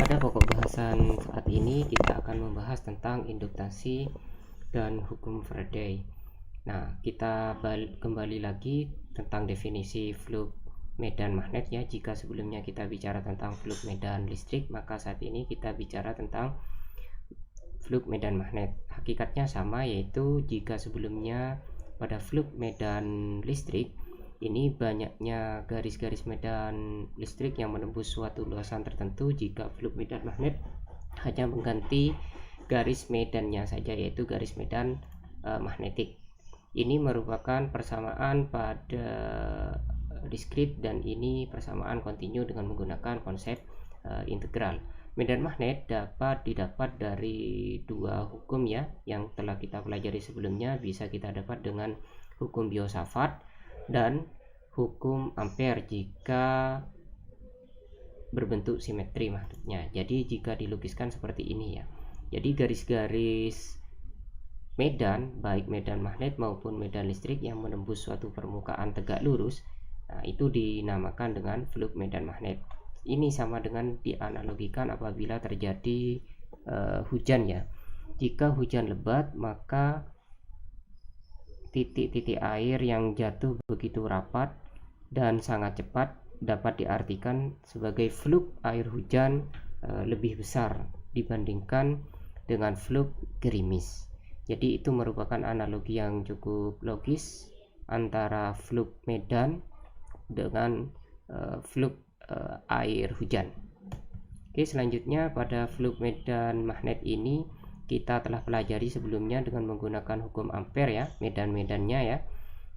Pada pokok bahasan saat ini kita akan membahas tentang induktasi dan hukum Faraday. Nah, kita kembali lagi tentang definisi fluk medan magnet ya. Jika sebelumnya kita bicara tentang fluk medan listrik, maka saat ini kita bicara tentang fluk medan magnet. Hakikatnya sama, yaitu jika sebelumnya pada fluk medan listrik ini banyaknya garis-garis medan listrik yang menembus suatu luasan tertentu, jika fluk medan magnet hanya mengganti garis medannya saja, yaitu garis medan magnetik. Ini merupakan persamaan pada diskrit dan ini persamaan kontinu dengan menggunakan konsep integral. Medan magnet dapat didapat dari dua hukum ya, yang telah kita pelajari sebelumnya. Bisa kita dapat dengan hukum Biot-Savart dan hukum Ampere jika berbentuk simetri maksudnya. Jadi jika dilukiskan seperti ini ya. Jadi garis-garis medan, baik medan magnet maupun medan listrik yang menembus suatu permukaan tegak lurus, nah itu dinamakan dengan fluk medan magnet. Ini sama dengan dianalogikan apabila terjadi hujan ya. Jika hujan lebat, maka titik-titik air yang jatuh begitu rapat dan sangat cepat dapat diartikan sebagai fluk air hujan lebih besar dibandingkan dengan fluk gerimis. Jadi itu merupakan analogi yang cukup logis antara fluk medan dengan fluk air hujan. Oke, selanjutnya pada fluk medan magnet ini kita telah pelajari sebelumnya dengan menggunakan hukum Ampere ya, medan-medannya ya.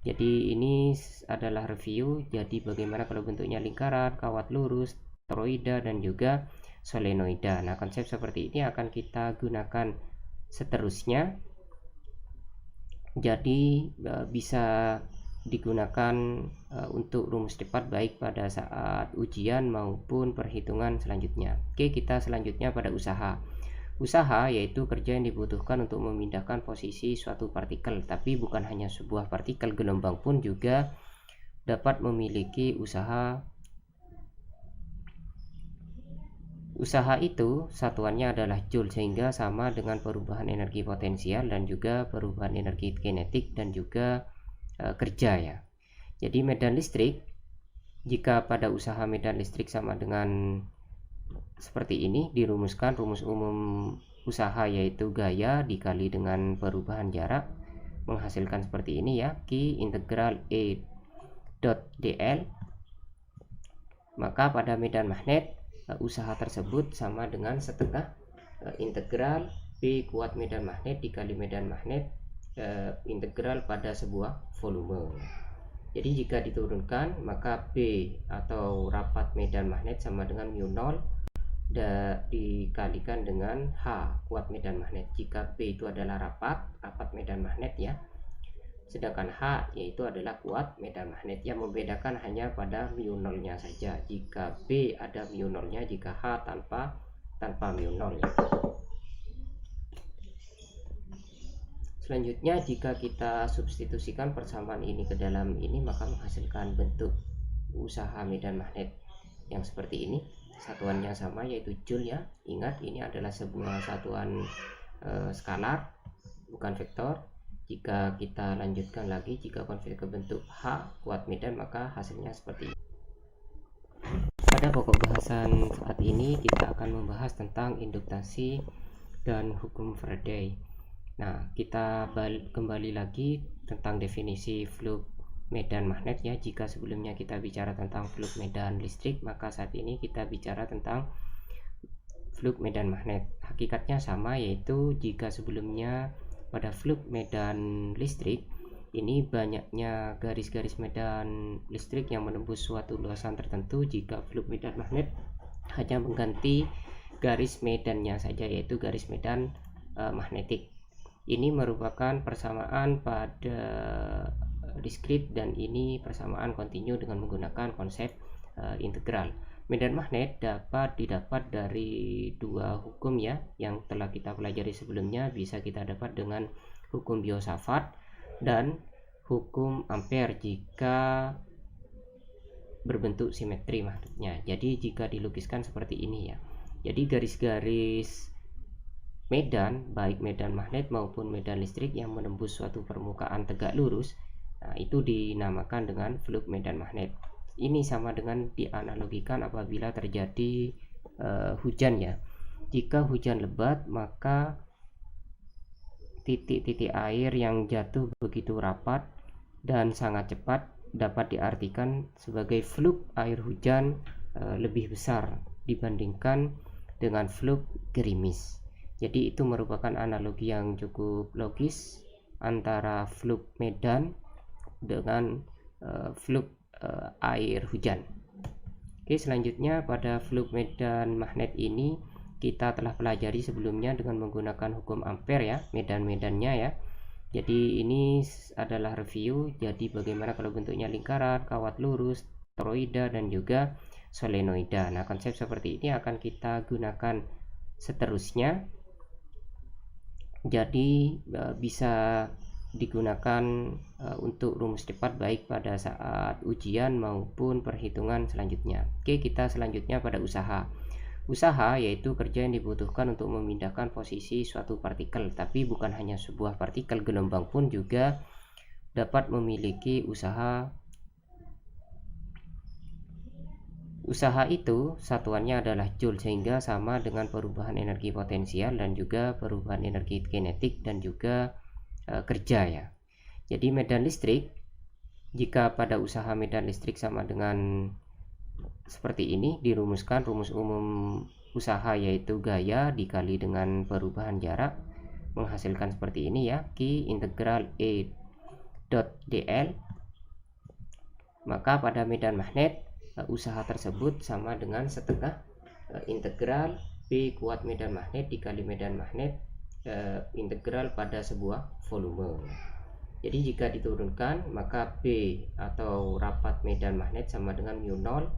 Jadi ini adalah review. Jadi bagaimana kalau bentuknya lingkaran, kawat lurus, toroida dan juga solenoida. Nah, konsep seperti ini akan kita gunakan seterusnya. Jadi bisa digunakan untuk rumus cepat baik pada saat ujian maupun perhitungan selanjutnya. Oke, kita selanjutnya pada usaha. Usaha yaitu kerja yang dibutuhkan untuk memindahkan posisi suatu partikel, tapi bukan hanya sebuah partikel, gelombang pun juga dapat memiliki usaha. Usaha itu satuannya adalah joule, sehingga sama dengan perubahan energi potensial dan juga perubahan energi kinetik dan juga kerja ya. Jadi medan listrik, jika pada usaha medan listrik sama dengan seperti ini, dirumuskan rumus umum usaha yaitu gaya dikali dengan perubahan jarak menghasilkan seperti ini ya, Q integral E dot dl. Maka pada medan magnet usaha tersebut sama dengan setengah integral B kuat medan magnet dikali medan magnet integral pada sebuah volume. Jadi jika diturunkan, maka B atau rapat medan magnet sama dengan mu 0 dikalikan dengan H kuat medan magnet. Jika B itu adalah rapat medan magnet ya, sedangkan H yaitu adalah kuat medan magnet. Yang membedakan hanya pada mu 0 nya saja. Jika B ada mu 0 nya, jika H tanpa mu 0 ya. Selanjutnya, jika kita substitusikan persamaan ini ke dalam ini, maka menghasilkan bentuk usaha medan magnet yang seperti ini. Satuannya sama yaitu joule ya. Ingat, ini adalah sebuah satuan skalar, bukan vektor. Jika kita lanjutkan lagi, jika konversi ke bentuk H kuat medan, maka hasilnya seperti ini. Pada pokok bahasan saat ini kita akan membahas tentang induktasi dan hukum Faraday. Nah, kita kembali lagi tentang definisi fluk medan magnet ya. Jika sebelumnya kita bicara tentang fluk medan listrik, maka saat ini kita bicara tentang fluk medan magnet. Hakikatnya sama, yaitu jika sebelumnya pada fluk medan listrik ini banyaknya garis-garis medan listrik yang menembus suatu luasan tertentu, jika fluk medan magnet hanya mengganti garis medannya saja, yaitu garis medan magnetik. Ini merupakan persamaan pada diskrit dan ini persamaan kontinu dengan menggunakan konsep integral. Medan magnet dapat didapat dari dua hukum ya, yang telah kita pelajari sebelumnya. Bisa kita dapat dengan hukum Biot-Savart dan hukum Ampere jika berbentuk simetri maksudnya. Jadi jika dilukiskan seperti ini ya. Jadi garis-garis medan, baik medan magnet maupun medan listrik yang menembus suatu permukaan tegak lurus, nah, itu dinamakan dengan fluk medan magnet. Ini sama dengan dianalogikan apabila terjadi hujan ya. Jika hujan lebat, maka titik-titik air yang jatuh begitu rapat dan sangat cepat dapat diartikan sebagai fluk air hujan lebih besar dibandingkan dengan fluk gerimis. Jadi itu merupakan analogi yang cukup logis antara fluk medan dengan fluk air hujan. Oke, selanjutnya pada fluk medan magnet ini kita telah pelajari sebelumnya dengan menggunakan hukum Ampere ya, medan-medannya ya. Jadi ini adalah review. Jadi bagaimana kalau bentuknya lingkaran, kawat lurus, toroida dan juga solenoida. Nah, konsep seperti ini akan kita gunakan seterusnya. Jadi bisa digunakan untuk rumus cepat baik pada saat ujian maupun perhitungan selanjutnya. Oke, kita selanjutnya pada usaha. Usaha yaitu kerja yang dibutuhkan untuk memindahkan posisi suatu partikel, tapi bukan hanya sebuah partikel, gelombang pun juga dapat memiliki usaha. Usaha itu satuannya adalah joule, sehingga sama dengan perubahan energi potensial dan juga perubahan energi kinetik dan juga kerja ya. Jadi medan listrik, jika pada usaha medan listrik sama dengan seperti ini, dirumuskan rumus umum usaha yaitu gaya dikali dengan perubahan jarak menghasilkan seperti ini ya, Q integral E dot dl. Maka pada medan magnet usaha tersebut sama dengan setengah integral B kuat medan magnet dikali medan magnet integral pada sebuah volume. Jadi jika diturunkan, maka B atau rapat medan magnet sama dengan mu0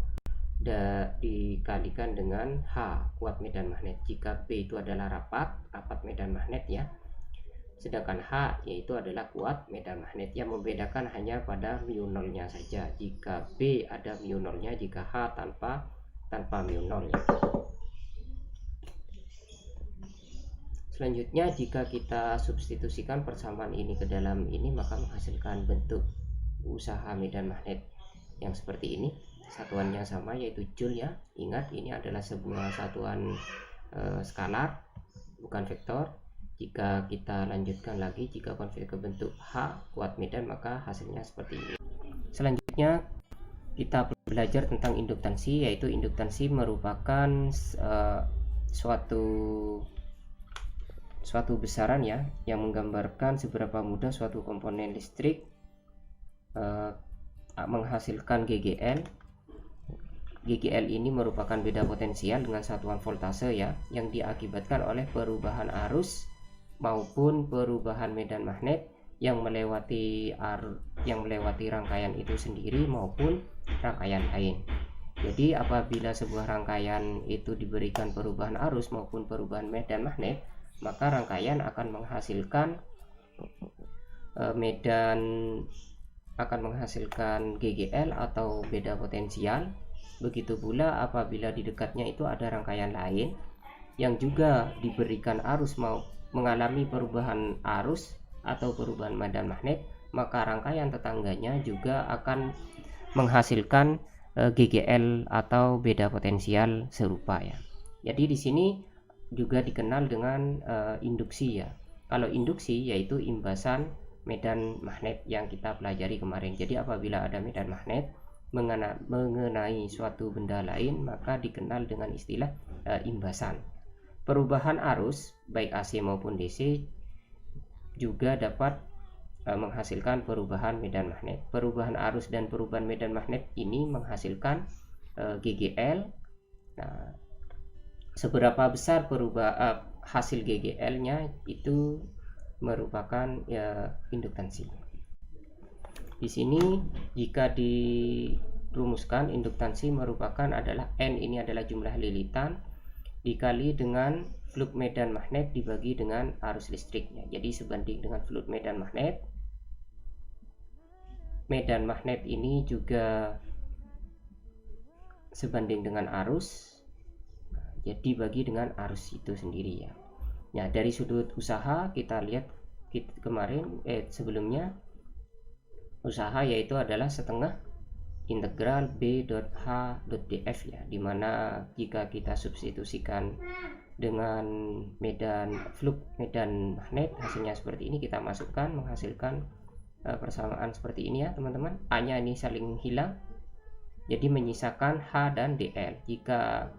dikalikan dengan H kuat medan magnet. Jika B itu adalah rapat medan magnet ya, sedangkan H yaitu adalah kuat medan magnet. Yang membedakan hanya pada mu0 nya saja. Jika B ada mu0 nya, jika H tanpa mu0 ya. Selanjutnya, jika kita substitusikan persamaan ini ke dalam ini, maka menghasilkan bentuk usaha medan magnet yang seperti ini. Satuannya sama yaitu joule ya. Ingat, ini adalah sebuah satuan skalar, bukan vektor. Jika kita lanjutkan lagi, jika konversi ke bentuk H kuat medan, maka hasilnya seperti ini. Selanjutnya kita belajar tentang induktansi, yaitu induktansi merupakan suatu besaran ya, yang menggambarkan seberapa mudah suatu komponen listrik menghasilkan GGL. GGL ini merupakan beda potensial dengan satuan voltase ya, yang diakibatkan oleh perubahan arus maupun perubahan medan magnet yang melewati rangkaian itu sendiri maupun rangkaian lain. Jadi apabila sebuah rangkaian itu diberikan perubahan arus maupun perubahan medan magnet, maka rangkaian akan menghasilkan GGL atau beda potensial. Begitu pula apabila di dekatnya itu ada rangkaian lain yang juga diberikan arus mengalami perubahan arus atau perubahan medan magnet, maka rangkaian tetangganya juga akan menghasilkan GGL atau beda potensial serupa ya. Jadi di sini juga dikenal dengan induksi ya. Kalau induksi yaitu imbasan medan magnet yang kita pelajari kemarin. Jadi apabila ada medan magnet mengenai suatu benda lain, maka dikenal dengan istilah imbasan. Perubahan arus baik AC maupun DC juga dapat menghasilkan perubahan medan magnet. Perubahan arus dan perubahan medan magnet ini menghasilkan GGL. Nah, seberapa besar hasil GGL-nya itu merupakan induktansi. Di sini jika dirumuskan, induktansi merupakan adalah N ini adalah jumlah lilitan dikali dengan fluk medan magnet dibagi dengan arus listriknya. Jadi sebanding dengan fluk medan magnet. Medan magnet ini juga sebanding dengan arus. jadi dibagi dengan arus itu sendiri ya. Nah, dari sudut usaha kita lihat sebelumnya usaha yaitu adalah setengah integral B.H.df ya, dimana jika kita substitusikan dengan medan magnet hasilnya seperti ini, kita masukkan menghasilkan persamaan seperti ini ya teman-teman. A nya ini saling hilang, jadi menyisakan H dan dl. Jika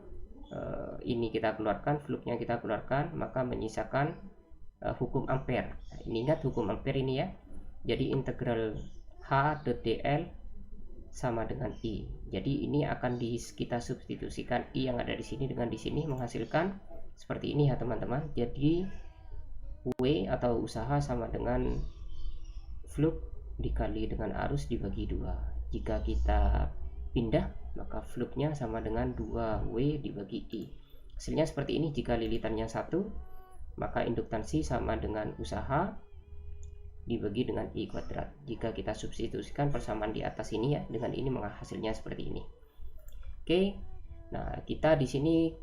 ini kita keluarkan, fluknya kita keluarkan, maka menyisakan hukum ampere. Nah, ini ingat hukum ampere ini ya, jadi integral H dl sama dengan I. Jadi ini akan kita substitusikan I yang ada di sini dengan di sini, menghasilkan seperti ini ya teman-teman. Jadi W atau usaha sama dengan fluk dikali dengan arus dibagi 2. Jika kita pindah, maka fluknya sama dengan 2W dibagi I. Hasilnya seperti ini. Jika lilitannya 1, maka induktansi sama dengan usaha dibagi dengan I kuadrat. Jika kita substitusikan persamaan di atas ini ya dengan ini, maka hasilnya seperti ini. Oke. Nah, kita di sini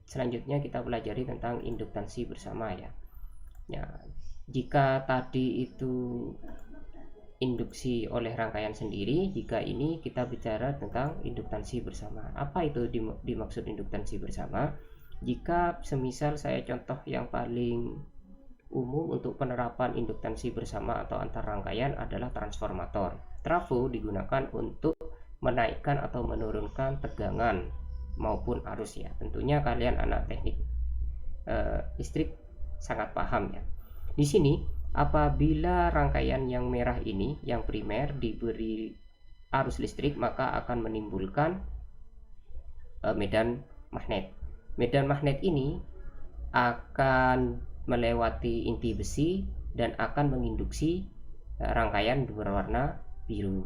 selanjutnya kita pelajari tentang induktansi bersama ya. Ya, jika tadi itu induksi oleh rangkaian sendiri, jika ini kita bicara tentang induktansi bersama. Apa itu dimaksud induktansi bersama? Jika semisal saya contoh yang paling umum untuk penerapan induktansi bersama atau antar rangkaian adalah transformator. Trafo digunakan untuk menaikkan atau menurunkan tegangan maupun arus ya. Tentunya kalian anak teknik listrik sangat paham ya. Di sini apabila rangkaian yang merah ini, yang primer, diberi arus listrik, maka akan menimbulkan medan magnet. Medan magnet ini akan melewati inti besi dan akan menginduksi rangkaian berwarna biru.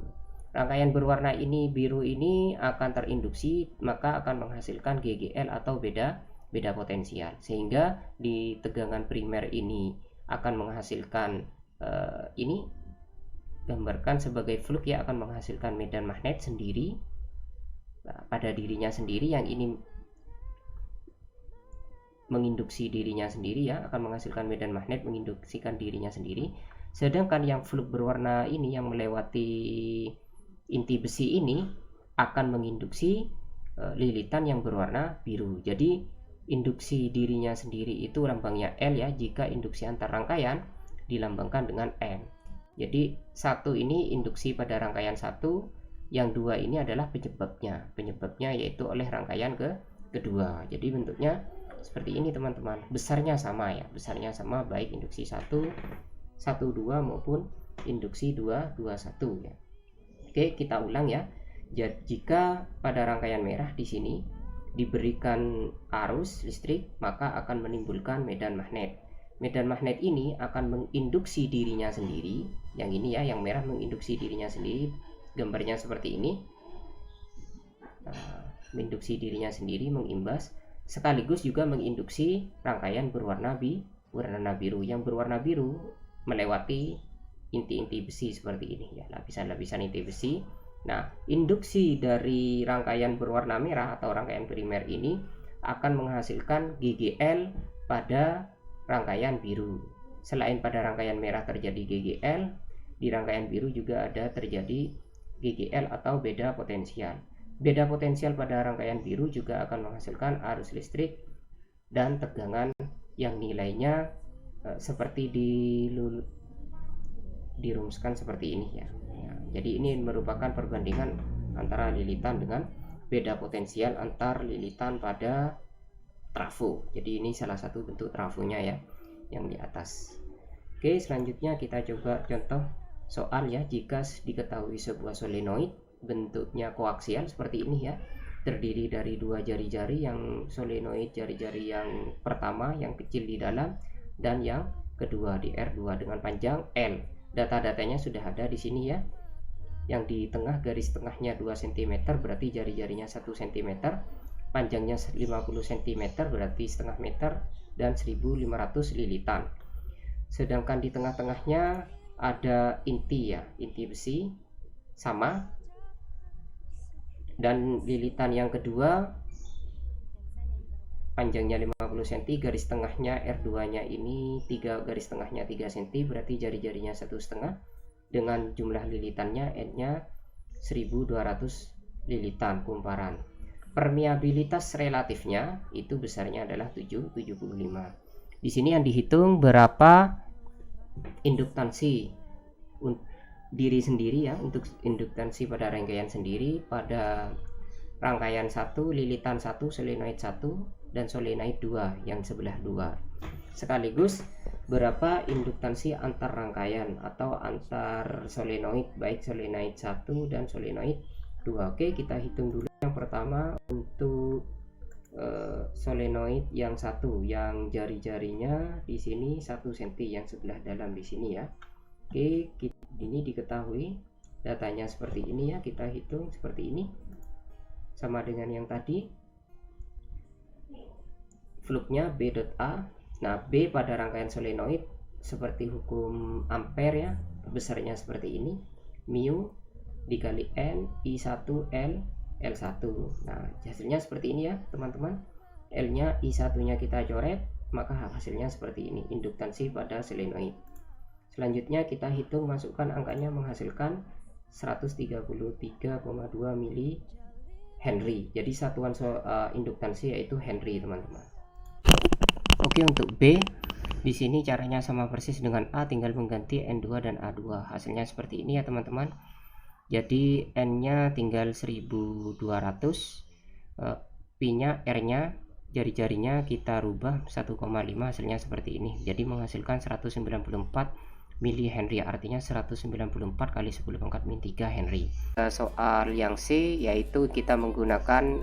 Rangkaian berwarna ini biru ini akan terinduksi, maka akan menghasilkan GGL atau beda potensial, sehingga di tegangan primer ini akan menghasilkan ini gambarkan sebagai fluk ya, akan menghasilkan medan magnet sendiri pada dirinya sendiri. Yang ini menginduksi dirinya sendiri ya, akan menghasilkan medan magnet menginduksikan dirinya sendiri. Sedangkan yang fluk berwarna ini yang melewati inti besi ini akan menginduksi lilitan yang berwarna biru. Jadi induksi dirinya sendiri itu lambangnya L ya, jika induksi antar rangkaian dilambangkan dengan M. Jadi satu ini induksi pada rangkaian satu, yang dua ini adalah penyebabnya yaitu oleh rangkaian kedua. Jadi bentuknya seperti ini teman-teman, besarnya sama ya, besarnya sama baik induksi 1, 2 maupun induksi 2, 1 ya. Oke, kita ulang ya. Jika pada rangkaian merah di sini diberikan arus listrik, maka akan menimbulkan medan magnet. Medan magnet ini akan menginduksi dirinya sendiri. Yang ini ya, yang merah menginduksi dirinya sendiri. Gambarnya seperti ini. Menginduksi dirinya sendiri, mengimbas, sekaligus juga menginduksi rangkaian berwarna biru. Yang berwarna biru melewati inti-inti besi seperti ini ya, lapisan-lapisan inti besi. Nah, induksi dari rangkaian berwarna merah atau rangkaian primer ini akan menghasilkan GGL pada rangkaian biru. Selain pada rangkaian merah terjadi GGL, di rangkaian biru juga ada terjadi GGL atau beda potensial. Beda potensial pada rangkaian biru juga akan menghasilkan arus listrik dan tegangan yang nilainya seperti dirumuskan seperti ini ya. Jadi ini merupakan perbandingan antara lilitan dengan beda potensial antar lilitan pada trafo. Jadi ini salah satu bentuk trafonya ya, yang di atas. Oke, selanjutnya kita coba contoh soal ya. Jika diketahui sebuah solenoid bentuknya koaksial seperti ini ya, terdiri dari dua jari-jari, yang solenoid jari-jari yang pertama yang kecil di dalam dan yang kedua di R2 dengan panjang L. Data-datanya sudah ada di sini ya. Yang di tengah garis tengahnya 2 cm berarti jari-jarinya 1 cm, panjangnya 50 cm berarti setengah meter, dan 1500 lilitan. Sedangkan di tengah-tengahnya ada inti ya, inti besi sama, dan lilitan yang kedua panjangnya 50 cm, garis tengahnya R2 nya ini 3, garis tengahnya 3 cm, berarti jari-jarinya 1,5, dengan jumlah lilitannya N nya 1200 lilitan kumparan. Permeabilitas relatifnya itu besarnya adalah 75. Di sini yang dihitung berapa induktansi diri sendiri ya, untuk induktansi pada rangkaian sendiri pada rangkaian 1, lilitan 1, solenoid 1 dan solenoid 2 yang sebelah 2, sekaligus berapa induktansi antar rangkaian atau antar solenoid, baik solenoid 1 dan solenoid 2. Oke, kita hitung dulu. Yang pertama untuk solenoid yang 1 yang jari-jarinya di sini 1 cm yang sebelah dalam di sini ya. Oke, ini diketahui datanya seperti ini ya, kita hitung seperti ini sama dengan yang tadi. Fluknya B.A. Nah, B pada rangkaian solenoid seperti hukum ampere ya, besarnya seperti ini, mu dikali N I1 L1. Nah, hasilnya seperti ini ya teman-teman. L nya I1 nya kita coret, maka hasilnya seperti ini, induktansi pada solenoid. Selanjutnya kita hitung, masukkan angkanya, menghasilkan 133,2 mili Henry. Jadi satuan induktansi yaitu Henry teman-teman. Oke, untuk B di sini caranya sama persis dengan A, tinggal mengganti N2 dan A2. Hasilnya seperti ini ya teman-teman. Jadi N nya tinggal 1200, P nya, R nya, jari-jarinya kita rubah 1,5, hasilnya seperti ini. Jadi menghasilkan 194 mili Henry, artinya 194 kali 10 pangkat min 3 Henry. Soal yang C yaitu kita menggunakan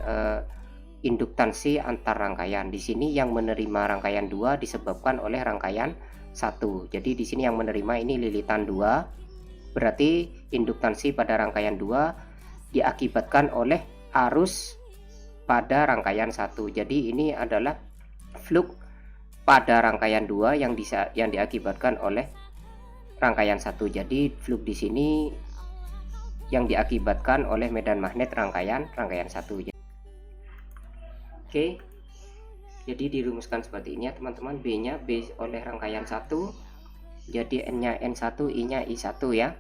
induktansi antar rangkaian. Di sini yang menerima rangkaian 2 disebabkan oleh rangkaian 1. Jadi di sini yang menerima ini lilitan 2. Berarti induktansi pada rangkaian 2 diakibatkan oleh arus pada rangkaian 1. Jadi ini adalah fluk pada rangkaian 2 yang diakibatkan oleh rangkaian 1. Jadi fluk di sini yang diakibatkan oleh medan magnet rangkaian 1. Oke. Jadi dirumuskan seperti ini ya teman-teman. B nya B oleh rangkaian 1. Jadi N nya N1, I nya I1 ya.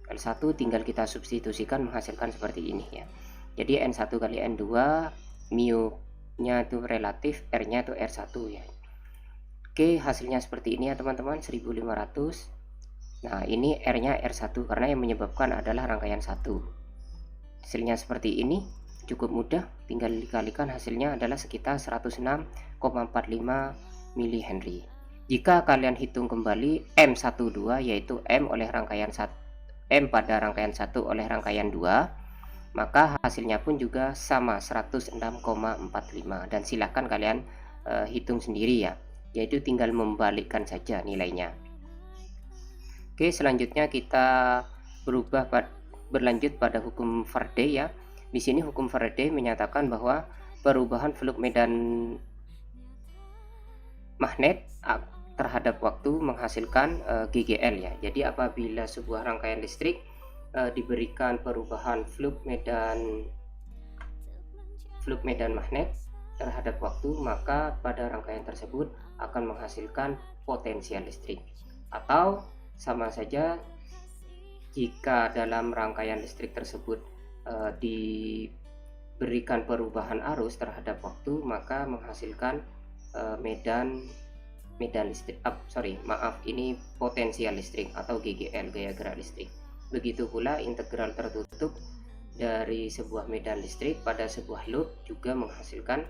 L1 tinggal kita substitusikan, menghasilkan seperti ini ya. Jadi N1 kali N2, mu nya itu relatif, R nya itu R1 ya. Oke, hasilnya seperti ini ya teman-teman, 1500. Nah, ini R nya R1 karena yang menyebabkan adalah rangkaian 1. Hasilnya seperti ini, cukup mudah, tinggal dikalikan, hasilnya adalah sekitar 106,45 mili Henry. Jika kalian hitung kembali M12 yaitu M oleh rangkaian 1, M pada rangkaian 1 oleh rangkaian 2, maka hasilnya pun juga sama 106,45, dan silahkan kalian hitung sendiri ya, yaitu tinggal membalikkan saja nilainya. Oke, selanjutnya kita berlanjut pada hukum Faraday ya. Di sini hukum Faraday menyatakan bahwa perubahan fluk medan magnet terhadap waktu menghasilkan GGL ya. Jadi apabila sebuah rangkaian listrik diberikan perubahan fluk medan magnet terhadap waktu, maka pada rangkaian tersebut akan menghasilkan potensial listrik. Atau sama saja jika dalam rangkaian listrik tersebut diberikan perubahan arus terhadap waktu, maka menghasilkan potensial listrik atau GGL, gaya gerak listrik. Begitu pula integral tertutup dari sebuah medan listrik pada sebuah loop juga menghasilkan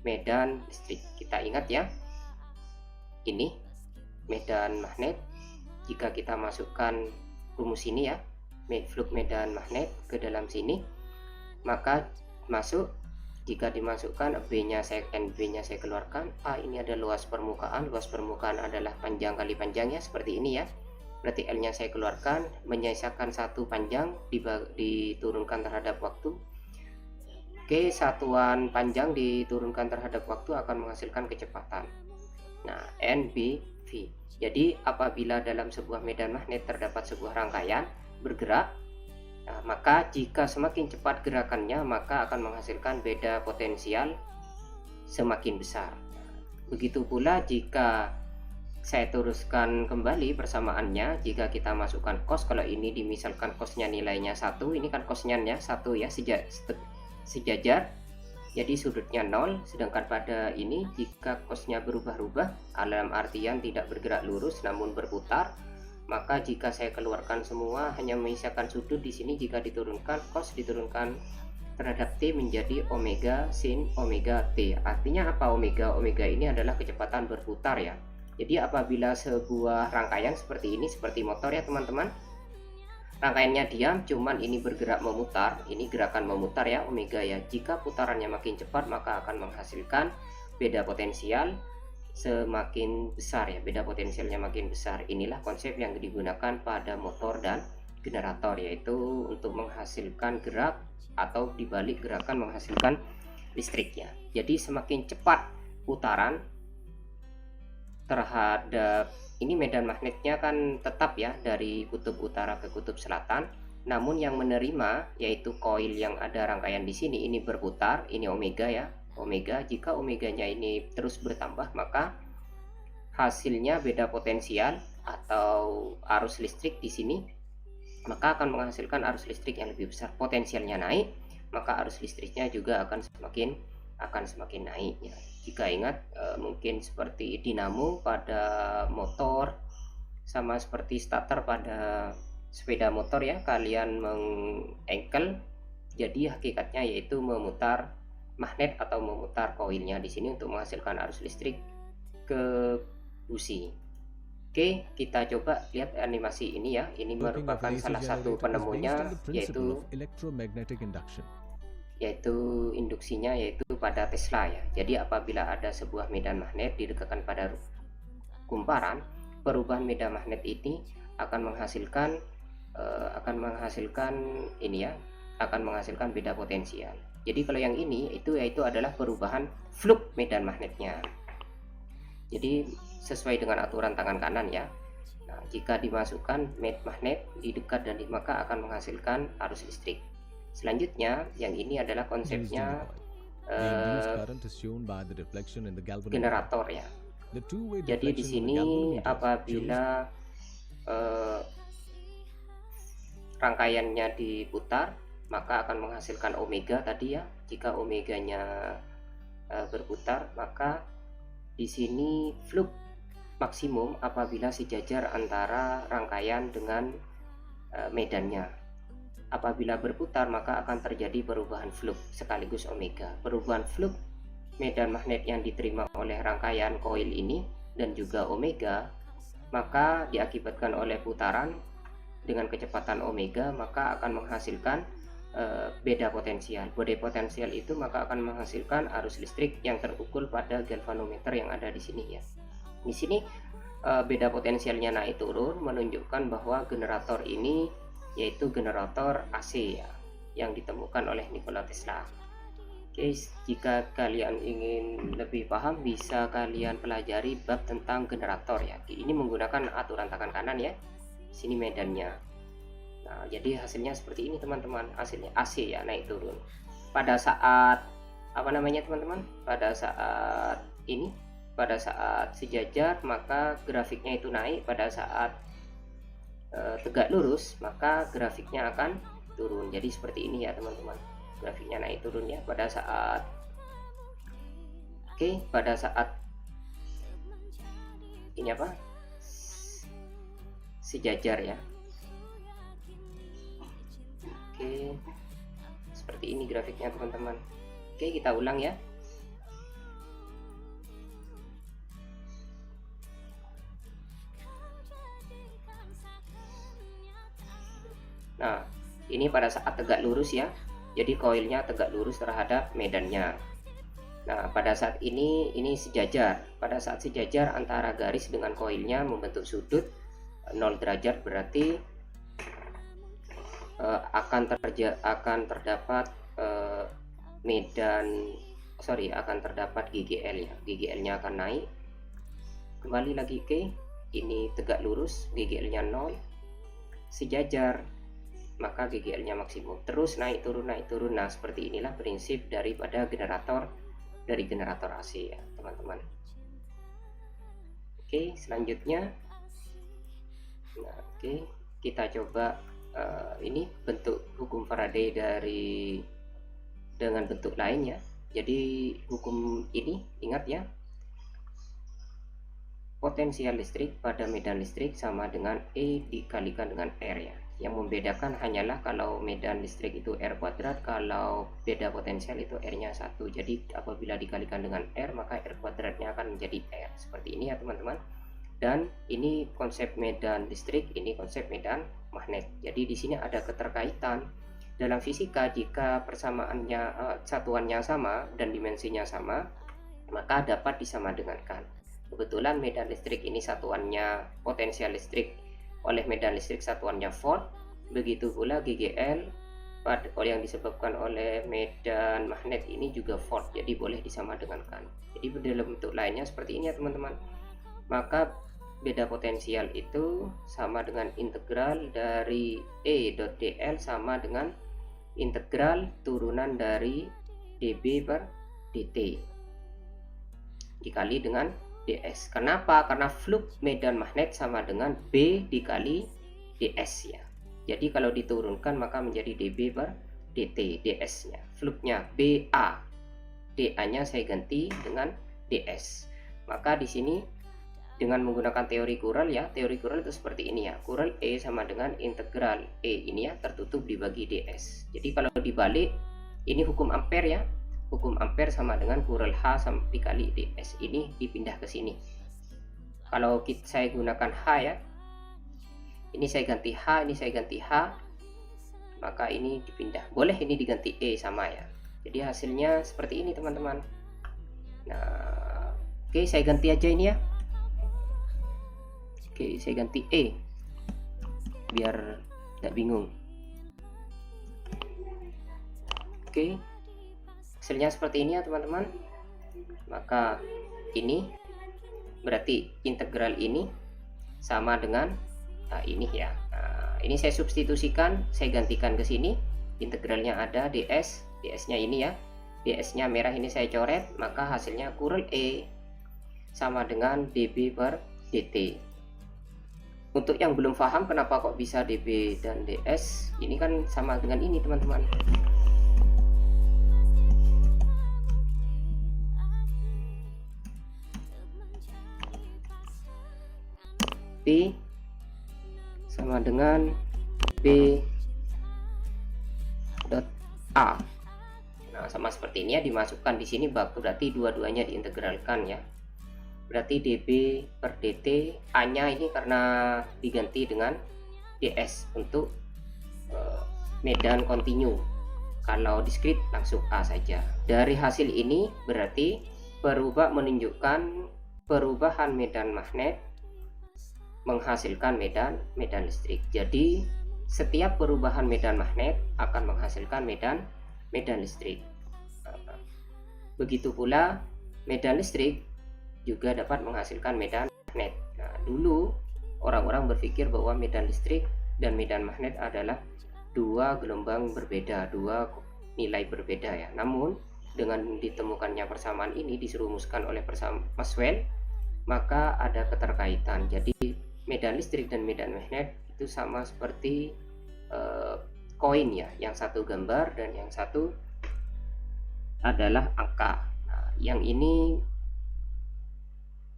medan listrik. Kita ingat ya, ini medan magnet. Jika kita masukkan rumus ini ya, fluk medan magnet ke dalam sini, maka masuk. Jika dimasukkan B-nya NB-nya saya keluarkan, A ini ada luas permukaan adalah panjang kali panjangnya seperti ini ya. Berarti L-nya saya keluarkan, menyisakan satu panjang diturunkan terhadap waktu. Oke, satuan panjang diturunkan terhadap waktu akan menghasilkan kecepatan. Nah, N, B, V. Jadi apabila dalam sebuah medan magnet terdapat sebuah rangkaian bergerak, maka jika semakin cepat gerakannya maka akan menghasilkan beda potensial semakin besar. Begitu pula jika saya teruskan kembali persamaannya, jika kita masukkan cos, kalau ini dimisalkan cosnya nilainya 1, ini kan cosnya 1 ya, sejajar, jadi sudutnya 0. Sedangkan pada ini jika cosnya berubah-ubah, dalam artian tidak bergerak lurus namun berputar, maka jika saya keluarkan semua hanya menyisakan sudut di sini, jika diturunkan cos diturunkan terhadap t menjadi omega sin omega t. Artinya apa omega? Omega ini adalah kecepatan berputar ya. Jadi apabila sebuah rangkaian seperti ini, seperti motor ya teman-teman, rangkaiannya diam, cuman ini bergerak memutar, ini gerakan memutar ya, omega ya. Jika putarannya makin cepat, maka akan menghasilkan beda potensial semakin besar ya, beda potensialnya makin besar. Inilah konsep yang digunakan pada motor dan generator, yaitu untuk menghasilkan gerak atau dibalik gerakan menghasilkan listriknya. Jadi semakin cepat putaran terhadap ini, medan magnetnya kan tetap ya dari kutub utara ke kutub selatan, namun yang menerima yaitu koil yang ada rangkaian di sini ini berputar, ini omega ya, omega. Jika omeganya ini terus bertambah, maka hasilnya beda potensial atau arus listrik di sini, maka akan menghasilkan arus listrik yang lebih besar. Potensialnya naik, maka arus listriknya juga akan semakin naik ya. Jika ingat mungkin seperti dinamo pada motor, sama seperti starter pada sepeda motor ya, kalian mengengkel, jadi hakikatnya yaitu memutar magnet atau memutar koilnya di sini untuk menghasilkan arus listrik ke busi. Oke, kita coba lihat animasi ini ya. Ini merupakan salah satu penemunya, yaitu induksinya, yaitu pada Tesla ya. Jadi apabila ada sebuah medan magnet didekatkan pada kumparan, perubahan medan magnet ini akan menghasilkan beda potensial. Jadi kalau yang ini yaitu adalah perubahan flux medan magnetnya. Jadi sesuai dengan aturan tangan kanan ya. Nah, jika dimasukkan magnet di dekat dan maka akan menghasilkan arus listrik. Selanjutnya yang ini adalah konsepnya generator ya. Jadi di sini apabila rangkaiannya diputar, maka akan menghasilkan omega tadi ya. Jika omeganya berputar, maka di sini flux maksimum apabila sejajar antara rangkaian dengan medannya. Apabila berputar, maka akan terjadi perubahan flux sekaligus omega. Perubahan flux medan magnet yang diterima oleh rangkaian koil ini dan juga omega, maka diakibatkan oleh putaran dengan kecepatan omega, maka akan menghasilkan beda potensial. Beda potensial itu maka akan menghasilkan arus listrik yang terukur pada galvanometer yang ada di sini ya. Di sini beda potensialnya naik turun menunjukkan bahwa generator ini yaitu generator AC ya, yang ditemukan oleh Nikola Tesla. Oke, jika kalian ingin lebih paham bisa kalian pelajari bab tentang generator ya. Ini menggunakan aturan tangan kanan ya. Sini medannya. Nah, jadi hasilnya seperti ini teman-teman. Hasilnya AC ya, naik turun. Pada saat teman-teman? Pada saat sejajar maka grafiknya itu naik, pada saat tegak lurus maka grafiknya akan turun. Jadi seperti ini ya teman-teman, grafiknya naik turun ya pada saat ini sejajar ya. Oke, seperti ini grafiknya teman-teman. Oke, kita ulang ya. Nah, ini pada saat tegak lurus ya. Jadi koilnya tegak lurus terhadap medannya. Nah, pada saat ini sejajar. Pada saat sejajar antara garis dengan koilnya membentuk sudut 0 derajat, berarti akan terdapat GGL ya. GGL-nya akan naik. Kembali lagi ke ini tegak lurus, GGL-nya 0. Sejajar, maka GGL-nya maksimum. Terus naik turun. Nah, seperti inilah prinsip daripada generator dari generator AC ya teman-teman. Oke, selanjutnya kita coba ini bentuk hukum Faraday dengan bentuk lain ya. Jadi hukum ini ingat ya, potensial listrik pada medan listrik sama dengan E dikalikan dengan R ya. Yang membedakan hanyalah kalau medan listrik itu R kuadrat, kalau beda potensial itu R-nya 1. Jadi apabila dikalikan dengan R, maka R kuadratnya akan menjadi R. Seperti ini ya teman-teman. Dan ini konsep medan listrik, ini konsep medan magnet. Jadi di sini ada keterkaitan. Dalam fisika, jika persamaannya satuannya sama dan dimensinya sama, maka dapat disamadengankan. Kebetulan medan listrik ini satuannya potensial listrik oleh medan listrik satuannya volt, begitu pula GGL yang disebabkan oleh medan magnet ini juga volt, jadi boleh disamadengankan. Jadi dalam bentuk lainnya seperti ini ya teman-teman. Maka beda potensial itu sama dengan integral dari E.dl sama dengan integral turunan dari dB per dt dikali dengan ds. Kenapa? Karena flux medan magnet sama dengan B dikali ds ya. Jadi kalau diturunkan maka menjadi dB per dt, ds nya. Fluxnya BA, DA nya saya ganti dengan ds. Maka di sini dengan menggunakan teori Courant ya, teori Courant itu seperti ini ya. Courant E sama dengan integral E ini ya tertutup dibagi ds. Jadi kalau dibalik ini hukum Ampere ya. Hukum Ampere sama dengan Courant H sama dikali ds. Ini dipindah ke sini. Kalau saya gunakan H ya, ini saya ganti H, ini saya ganti H, maka ini dipindah. Boleh ini diganti E sama ya. Jadi hasilnya seperti ini teman-teman. Nah, oke, saya ganti aja ini ya. Oke, saya ganti E biar tidak bingung. Oke, hasilnya seperti ini ya teman-teman. Maka ini berarti integral ini sama dengan ini ya. Ini saya substitusikan, saya gantikan ke sini. Integralnya ada ds, ds-nya ini ya. Ds-nya merah ini saya coret, maka hasilnya Courant E sama dengan dB per dt. Untuk yang belum paham kenapa kok bisa dB dan ds, ini kan sama dengan ini teman-teman. P sama dengan B dot A. Nah, sama seperti ini ya, dimasukkan di sini berarti dua-duanya diintegralkan ya. Berarti dB per dt, A-nya ini karena diganti dengan ds untuk medan kontinu. Kalau diskrit langsung A saja. Dari hasil ini berarti menunjukkan perubahan medan magnet menghasilkan medan listrik. Jadi setiap perubahan medan magnet akan menghasilkan medan listrik. Begitu pula medan listrik juga dapat menghasilkan medan magnet. Nah, dulu orang-orang berpikir bahwa medan listrik dan medan magnet adalah dua gelombang berbeda, dua nilai berbeda ya. Namun dengan ditemukannya persamaan ini dirumuskan oleh Maxwell, maka ada keterkaitan. Jadi medan listrik dan medan magnet itu sama seperti koin ya, yang satu gambar dan yang satu adalah angka. Nah, yang ini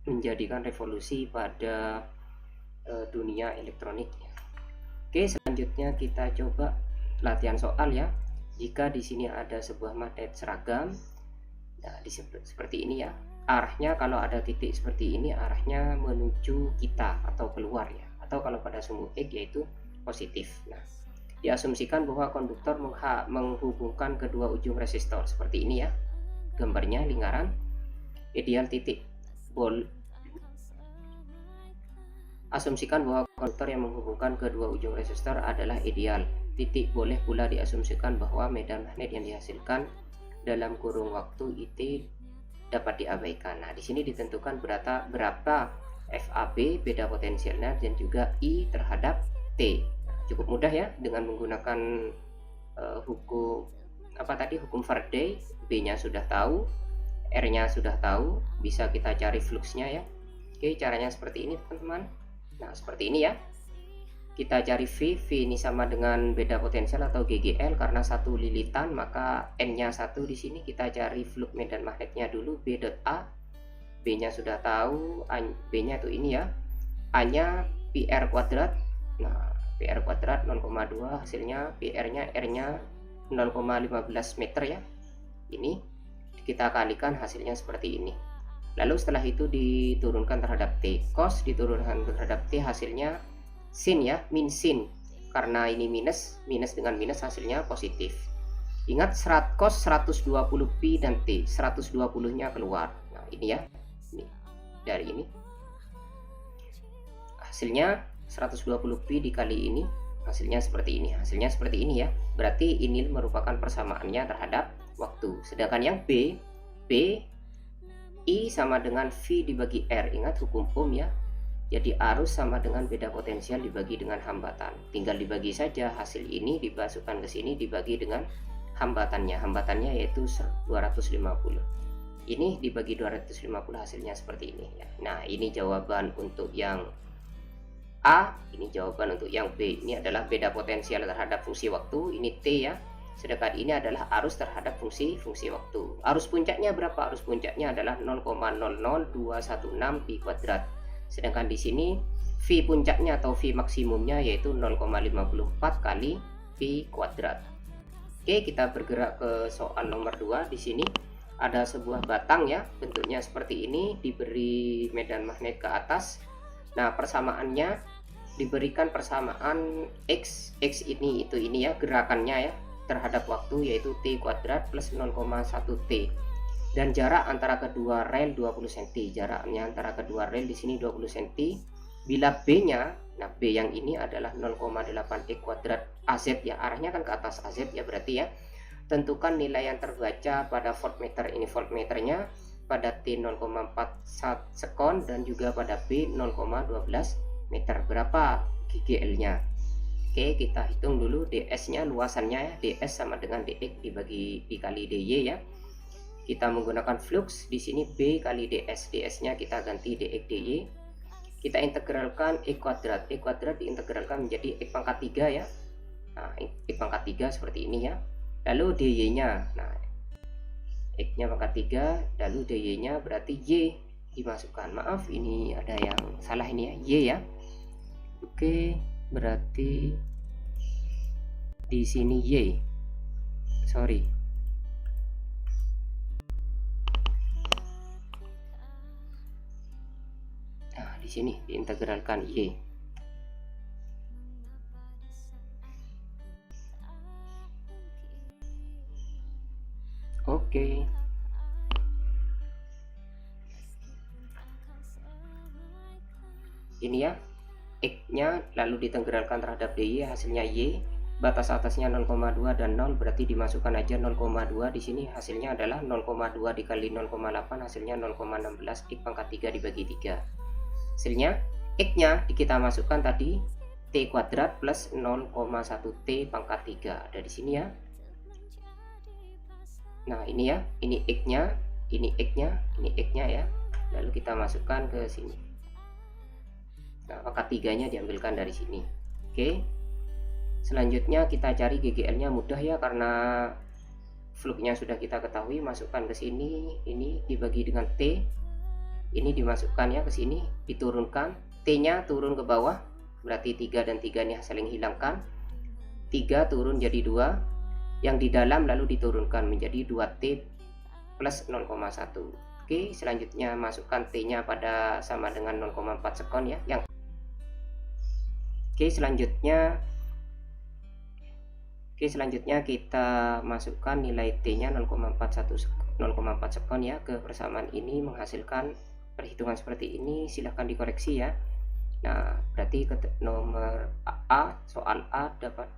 menjadikan revolusi pada dunia elektronik ya. Oke, selanjutnya kita coba latihan soal ya. Jika di sini ada sebuah magnet seragam, nah, seperti ini ya. Arahnya kalau ada titik seperti ini arahnya menuju kita atau keluar ya, atau kalau pada sumbu X yaitu positif. Nah, diasumsikan bahwa konduktor menghubungkan kedua ujung resistor seperti ini ya, gambarnya lingkaran ideal titik bol. Asumsikan bahwa konduktor yang menghubungkan kedua ujung resistor adalah ideal titik. Boleh pula diasumsikan bahwa medan magnet yang dihasilkan dalam kurung waktu IT dapat diabaikan. Nah, di sini ditentukan berapa FAB beda potensialnya dan juga I terhadap T. Nah, cukup mudah ya dengan menggunakan hukum hukum Faraday. B-nya sudah tahu, R-nya sudah tahu, bisa kita cari fluxnya ya. Oke, caranya seperti ini teman-teman. Nah, seperti ini ya. Kita cari V ini sama dengan beda potensial atau GGL, karena satu lilitan maka N-nya 1 di sini. Kita cari flux medan magnetnya dulu, B.A. B-nya sudah tahu, B-nya itu ini ya. A-nya PR kuadrat. Nah, PR kuadrat 0,2, hasilnya PR-nya R-nya 0,15 meter ya. Ini kita kalikan, hasilnya seperti ini. Lalu setelah itu diturunkan terhadap T, cos diturunkan terhadap T, hasilnya sin ya, min sin, karena ini minus dengan minus hasilnya positif. Ingat cos 120 pi dan T, 120 nya keluar. Nah ini ya, ini dari ini hasilnya 120 pi dikali ini, hasilnya seperti ini. Hasilnya seperti ini ya, berarti ini merupakan persamaannya terhadap waktu. Sedangkan yang B I sama dengan V dibagi R. Ingat hukum Ohm ya, jadi arus sama dengan beda potensial dibagi dengan hambatan. Tinggal dibagi saja, hasil ini dimasukkan ke sini dibagi dengan hambatannya. Hambatannya yaitu 250. Ini dibagi 250, hasilnya seperti ini ya. Nah, ini jawaban untuk yang A, ini jawaban untuk yang B. Ini adalah beda potensial terhadap fungsi waktu, ini T ya. Sedangkan ini adalah arus terhadap fungsi waktu. Arus puncaknya berapa? Arus puncaknya adalah 0,00216 pi kuadrat. Sedangkan di sini V puncaknya atau V maksimumnya yaitu 0,54 kali pi kuadrat. Oke, kita bergerak ke soal nomor 2. Di sini ada sebuah batang ya, bentuknya seperti ini, diberi medan magnet ke atas. Nah, persamaannya diberikan persamaan X ini itu ini ya, gerakannya ya terhadap waktu yaitu T kuadrat plus 0,1 T. Dan jarak antara kedua rel 20 cm. Jaraknya antara kedua rel di sini 20 cm. Bila B-nya, nah B yang ini adalah 0,8 E kuadrat AZ ya, arahnya kan ke atas AZ ya, berarti ya. Tentukan nilai yang terbaca pada voltmeter, ini voltmeternya pada T 0,41 sekon dan juga pada B 0,12 meter. Berapa GGL-nya? Oke, kita hitung dulu DS-nya, luasannya ya. DS sama dengan DX dikali DY ya. Kita menggunakan flux di sini B kali DS. DS-nya kita ganti DX DY. Kita integralkan E kuadrat. E kuadrat diintegralkan menjadi X pangkat 3 ya. Nah, X pangkat 3 seperti ini ya. Lalu DY-nya. Nah, X-nya pangkat 3, lalu DY-nya berarti Y dimasukkan. Maaf, ini ada yang salah ini ya. Y ya. Oke, berarti di sini Y. Sorry. Nah, di sini diintegralkan Y. Oke. Ini ya, X-nya lalu ditengeralkan terhadap DY, hasilnya Y. Batas atasnya 0,2 dan 0, berarti dimasukkan aja 0,2 di sini, hasilnya adalah 0,2 dikali 0,8, hasilnya 0,16 X pangkat 3 dibagi 3. Hasilnya X-nya kita masukkan tadi T kuadrat plus 0,1 T pangkat 3 ada di sini ya. Nah, ini ya, ini X-nya, ini X-nya, ini X-nya ya. Lalu kita masukkan ke sini. Nah, pangkat 3-nya diambilkan dari sini. Oke. Selanjutnya kita cari GGL-nya, mudah ya karena flux-nya sudah kita ketahui. Masukkan ke sini, ini dibagi dengan T. Ini dimasukkan ya ke sini, diturunkan. T-nya turun ke bawah, berarti 3 dan 3 ini saling hilangkan. 3 turun jadi 2. Yang di dalam lalu diturunkan menjadi 2T plus 0,1. Oke, selanjutnya masukkan T-nya pada sama dengan 0,4 sekon ya. Oke, selanjutnya kita masukkan nilai T-nya 0,4 sekon ya ke persamaan ini, menghasilkan perhitungan seperti ini. Silahkan dikoreksi ya. Nah, berarti nomor A, soal A dapat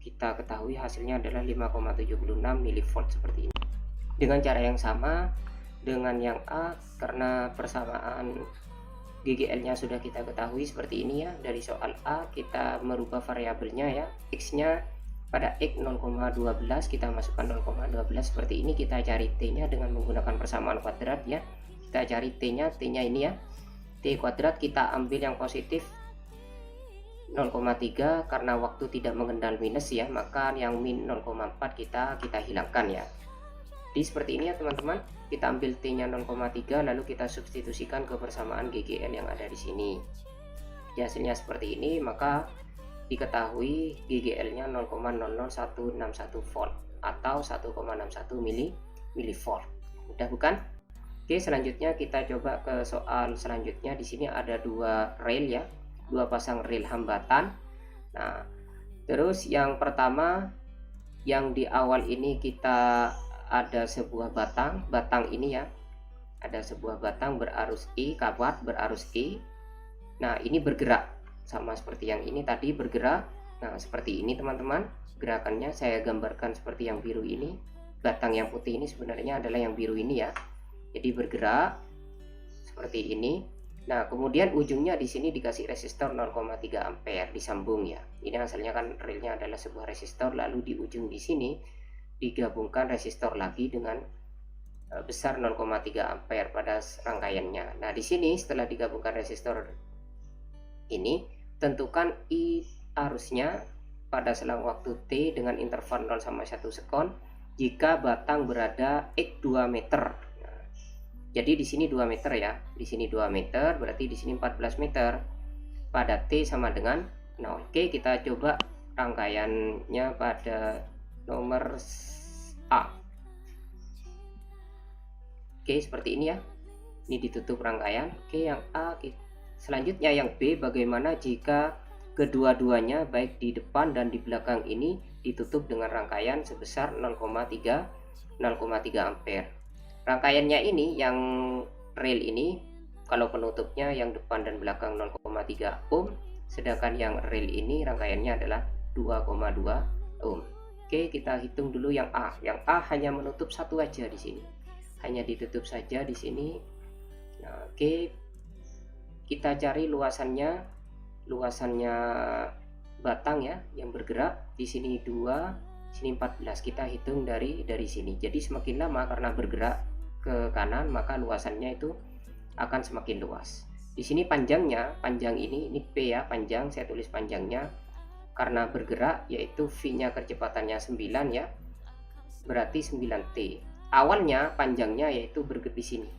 kita ketahui hasilnya adalah 5,76 mV seperti ini. Dengan cara yang sama dengan yang A, karena persamaan GGL-nya sudah kita ketahui seperti ini ya. Dari soal A kita merubah variabelnya ya. X-nya pada X 0,12 kita masukkan 0,12 seperti ini. Kita cari T-nya dengan menggunakan persamaan kuadrat ya. Kita cari T-nya ini ya. T kuadrat kita ambil yang positif 0,3 karena waktu tidak mengenal minus ya, maka yang min 0,4 kita hilangkan ya. Jadi seperti ini ya teman-teman. Kita ambil T-nya 0,3 lalu kita substitusikan ke persamaan GGL yang ada di sini. Jadi hasilnya seperti ini, maka diketahui GGL-nya 0,00161 volt atau 1,61 milivolt. Mudah bukan? Oke, selanjutnya kita coba ke soal selanjutnya. Di sini ada dua rel ya, dua pasang rel hambatan. Nah, terus yang pertama yang di awal ini kita ada sebuah batang ini ya, ada sebuah batang berarus E, kawat berarus E. Nah, ini bergerak sama seperti yang ini tadi bergerak. Nah, seperti ini teman-teman gerakannya. Saya gambarkan seperti yang biru ini. Batang yang putih ini sebenarnya adalah yang biru ini ya. Jadi bergerak seperti ini. Nah, kemudian ujungnya di sini dikasih resistor 0,3 ampere disambung ya. Ini hasilnya kan relnya adalah sebuah resistor, lalu di ujung di sini digabungkan resistor lagi dengan besar 0,3 ampere pada rangkaiannya. Nah, di sini setelah digabungkan resistor ini, tentukan I arusnya pada selang waktu T dengan interval 0 sama 1 sekon jika batang berada X 2 meter. Nah, jadi di sini 2 meter ya, di sini 2 meter, berarti di sini 14 meter pada T sama dengan 0. Oke, kita coba rangkaiannya pada nomor A. Oke, seperti ini ya. Ini ditutup rangkaian. Oke, yang A. Selanjutnya yang B, bagaimana jika kedua-duanya baik di depan dan di belakang ini ditutup dengan rangkaian sebesar 0,3 ampere. Rangkaiannya ini yang rel ini kalau penutupnya yang depan dan belakang 0,3 ohm, sedangkan yang rel ini rangkaiannya adalah 2,2 ohm. Oke, kita hitung dulu yang A. Yang A hanya menutup satu aja di sini. Hanya ditutup saja di sini. Nah, oke. Kita cari luasannya batang ya yang bergerak. Di sini 2, sini 14. Kita hitung dari sini. Jadi semakin lama karena bergerak ke kanan, maka luasannya itu akan semakin luas. Di sini panjang ini P ya, panjang, saya tulis panjangnya karena bergerak, yaitu V-nya kecepatannya 9 ya. Berarti 9T. Awalnya panjangnya yaitu bergerak di sini.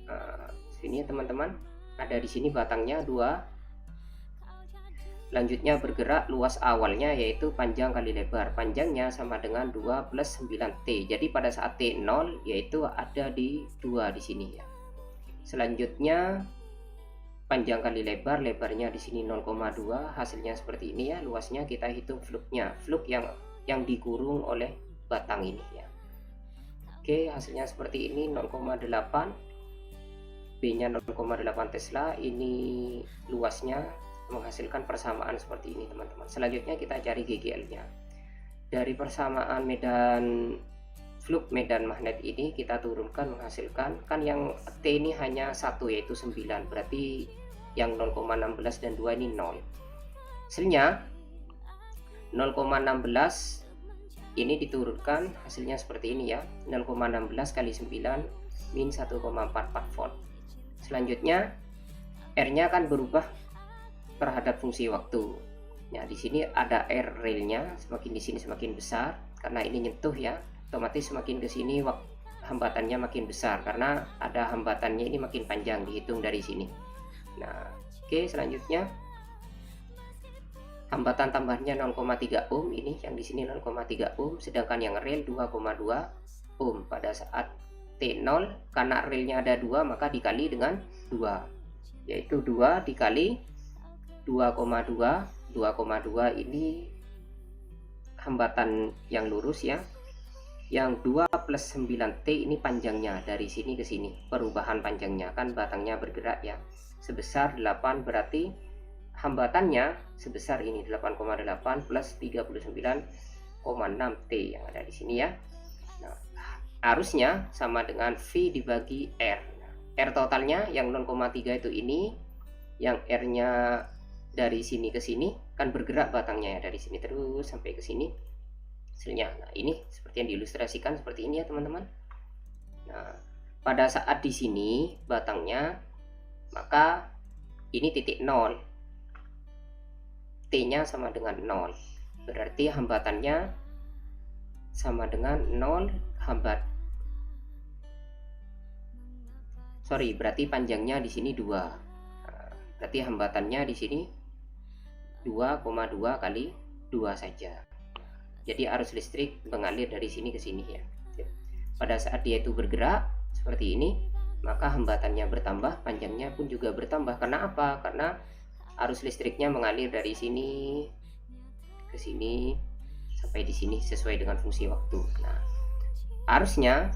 Nah, sini ya teman-teman. Ada di sini batangnya 2. Lanjutnya bergerak, luas awalnya yaitu panjang kali lebar. Panjangnya sama dengan 2 plus 9T. Jadi pada saat T0 yaitu ada di 2 di sini ya. Selanjutnya panjang kali lebar, lebarnya di sini 0,2, hasilnya seperti ini ya. Luasnya kita hitung fluknya, fluk yang dikurung oleh batang ini ya. Oke, hasilnya seperti ini 0,8, B-nya 0,8 Tesla. Ini luasnya menghasilkan persamaan seperti ini teman-teman. Selanjutnya kita cari GGL-nya. Dari persamaan medan fluk medan magnet ini kita turunkan menghasilkan, kan yang T ini hanya 1 yaitu 9, berarti yang 0,16 dan 2 ini 0. Hasilnya 0,16 ini diturunkan, hasilnya seperti ini ya. 0,16 kali 9 min 1,44 volt. Selanjutnya R-nya akan berubah terhadap fungsi waktu. Nah, di sini ada R relnya, semakin di sini semakin besar karena ini nyentuh ya. Otomatis semakin ke sini hambatannya makin besar karena ada hambatannya ini makin panjang, dihitung dari sini. Nah, oke, selanjutnya hambatan tambahnya 0,3 ohm, ini yang di sini 0,3 ohm, sedangkan yang rel 2,2 ohm. Pada saat T0 karena relnya ada 2 maka dikali dengan 2, yaitu 2 dikali 2,2. 2,2 ini hambatan yang lurus ya. Yang 2 plus 9T ini panjangnya dari sini ke sini, perubahan panjangnya kan batangnya bergerak ya, sebesar 8, berarti hambatannya sebesar ini 8,8 plus 39,6T yang ada di sini ya. Nah, arusnya sama dengan V dibagi R. R totalnya yang 0,3 itu ini, yang R-nya dari sini ke sini kan bergerak batangnya ya, dari sini terus sampai ke sini. hasilnya. Nah, ini seperti yang diilustrasikan seperti ini ya teman-teman. Nah, pada saat di sini batangnya, maka ini titik 0, T-nya sama dengan 0, berarti hambatannya sama dengan 0 berarti panjangnya di sini 2. Nah, berarti hambatannya di sini 2,2 kali 2 saja. Jadi arus listrik mengalir dari sini ke sini ya. Pada saat dia itu bergerak seperti ini, maka hambatannya bertambah, panjangnya pun juga bertambah. Karena apa? Karena arus listriknya mengalir dari sini ke sini sampai di sini sesuai dengan fungsi waktu. Nah, arusnya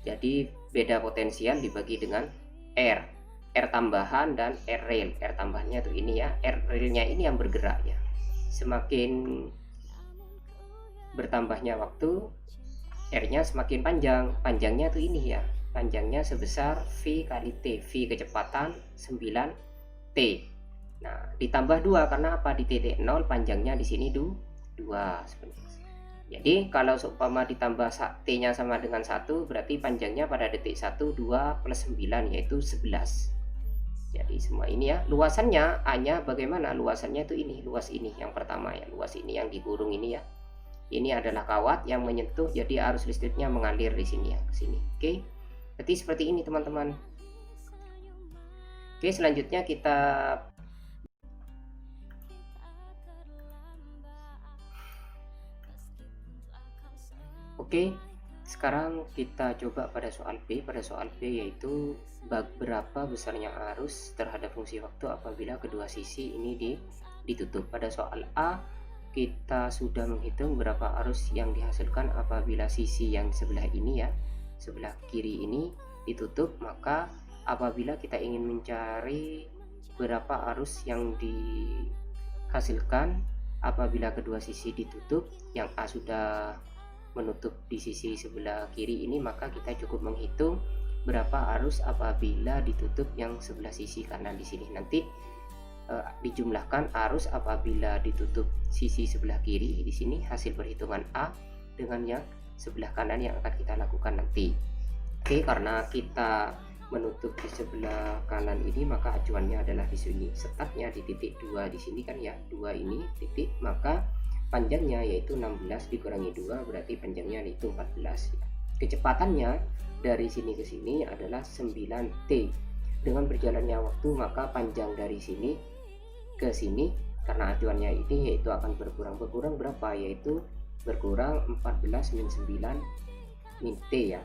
jadi beda potensial dibagi dengan R tambahan dan R rail. R tambahnya tuh ini ya, R railnya ini yang bergerak ya. Semakin bertambahnya waktu, R-nya semakin panjang. Panjangnya tuh ini ya, panjangnya sebesar V kali T. V kecepatan 9T. Nah, ditambah 2 karena apa? Di titik 0 panjangnya di sini 2 sebenarnya. Jadi kalau seumpama ditambah T-nya sama dengan 1, berarti panjangnya pada detik 1 2 plus 9 yaitu 11. Jadi semua ini ya, luasannya A-nya bagaimana? Luasannya itu ini, luas ini yang pertama ya, luas ini yang dikurung ini ya. Ini adalah kawat yang menyentuh, jadi arus listriknya mengalir di sini ya, ke sini. Oke. Berarti seperti ini teman-teman. Oke, selanjutnya kita sekarang kita coba pada soal B. Pada soal B yaitu berapa besarnya arus terhadap fungsi waktu apabila kedua sisi ini ditutup. Pada soal A kita sudah menghitung berapa arus yang dihasilkan apabila sisi yang sebelah ini ya, sebelah kiri ini ditutup. Maka apabila kita ingin mencari berapa arus yang dihasilkan apabila kedua sisi ditutup, yang A sudah menutup di sisi sebelah kiri ini, maka kita cukup menghitung berapa arus apabila ditutup yang sebelah sisi kanan di sini. Nanti dijumlahkan arus apabila ditutup sisi sebelah kiri di sini, hasil perhitungan A dengan yang sebelah kanan yang akan kita lakukan nanti. Oke, karena kita menutup di sebelah kanan ini, maka acuannya adalah di sini. Startnya di titik 2 di sini kan ya, 2 ini titik, maka panjangnya yaitu 16 dikurangi 2 berarti panjangnya itu 14 ya. Kecepatannya dari sini ke sini adalah 9T. Dengan berjalannya waktu maka panjang dari sini ke sini karena acuannya ini yaitu akan berkurang berapa, yaitu berkurang 14 min 9 min T ya.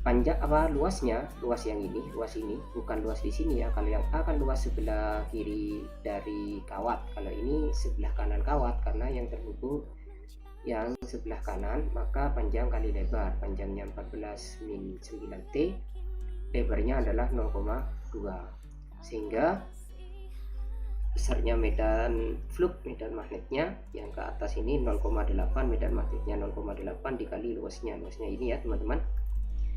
Panjang apa luasnya, luas yang ini, luas ini bukan luas di sini ya. Kalau yang A kan luas sebelah kiri dari kawat, kalau ini sebelah kanan kawat, karena yang terhubung yang sebelah kanan, maka panjang kali lebar. Panjangnya 14 min 9T, lebarnya adalah 0,2, sehingga besarnya medan flux, medan magnetnya yang ke atas ini 0,8, medan magnetnya 0,8 dikali luasnya ini ya teman-teman.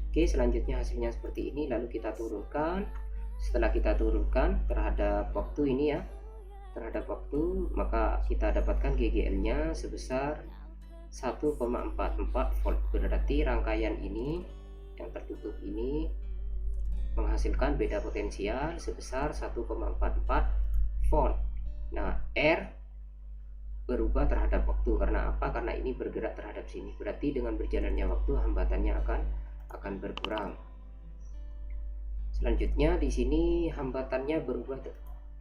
Oke, selanjutnya hasilnya seperti ini, lalu kita turunkan. Setelah kita turunkan terhadap waktu ini ya, terhadap waktu, maka kita dapatkan GGL nya sebesar 1,44 volt. Berarti rangkaian ini yang tertutup ini menghasilkan beda potensial sebesar 1,44 volt. Nah, R berubah terhadap waktu karena apa? Karena ini bergerak terhadap sini. Berarti dengan berjalannya waktu hambatannya akan berkurang. Selanjutnya di sini hambatannya berubah,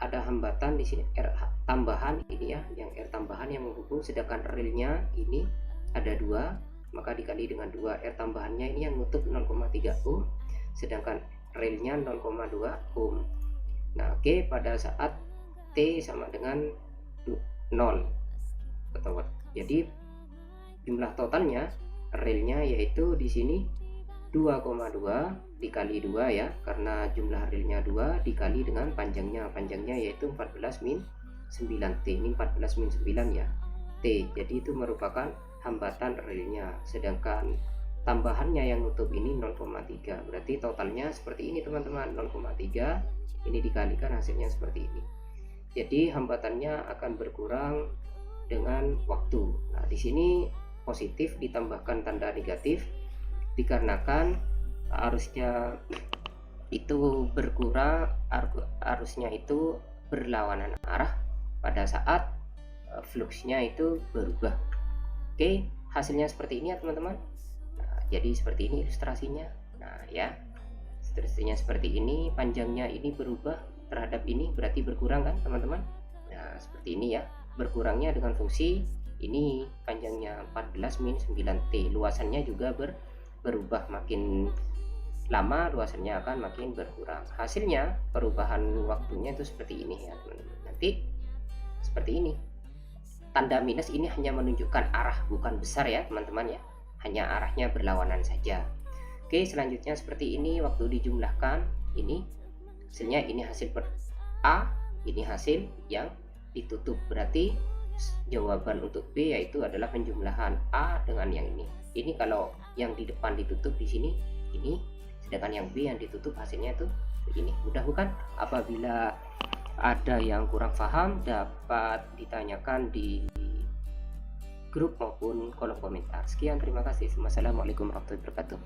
ada hambatan di sini R tambahan ini ya, yang R tambahan yang menghubung, sedangkan relnya ini ada 2, maka dikali dengan 2. R tambahannya ini yang nutup 0,3 ohm, sedangkan relnya 0,2 ohm. Nah, oke, pada saat T sama dengan 0 ketahuan. Jadi jumlah totalnya relnya yaitu di sini 2,2 dikali 2 ya, karena jumlah relnya 2 dikali dengan panjangnya yaitu 14 min 9T. Ini 14 min 9 ya T, jadi itu merupakan hambatan relnya, sedangkan tambahannya yang nutup ini 0,3, berarti totalnya seperti ini teman-teman, 0,3 ini dikalikan hasilnya seperti ini. Jadi hambatannya akan berkurang dengan waktu. Nah, di sini positif ditambahkan tanda negatif dikarenakan arusnya itu berkurang, arusnya itu berlawanan arah pada saat fluxnya itu berubah. Oke, hasilnya seperti ini ya teman-teman. Nah, jadi seperti ini ilustrasinya. Nah ya, ilustrasinya seperti ini, panjangnya ini berubah terhadap ini, berarti berkurang kan teman-teman. Nah seperti ini ya, berkurangnya dengan fungsi ini, panjangnya 14 min 9T, luasannya juga berubah, makin lama luasannya akan makin berkurang. Hasilnya perubahan waktunya itu seperti ini ya teman-teman. Nanti seperti ini, tanda minus ini hanya menunjukkan arah, bukan besar ya teman-teman ya, hanya arahnya berlawanan saja. Oke, selanjutnya seperti ini, waktu dijumlahkan ini hasilnya, ini hasil per A, ini hasil yang ditutup, berarti jawaban untuk B yaitu adalah penjumlahan A dengan yang ini. Ini kalau yang di depan ditutup di sini ini, sedangkan yang B yang ditutup hasilnya itu begini. Mudah bukan? Apabila ada yang kurang paham dapat ditanyakan di grup maupun kolom komentar. Sekian, terima kasih. Wassalamualaikum warahmatullahi wabarakatuh.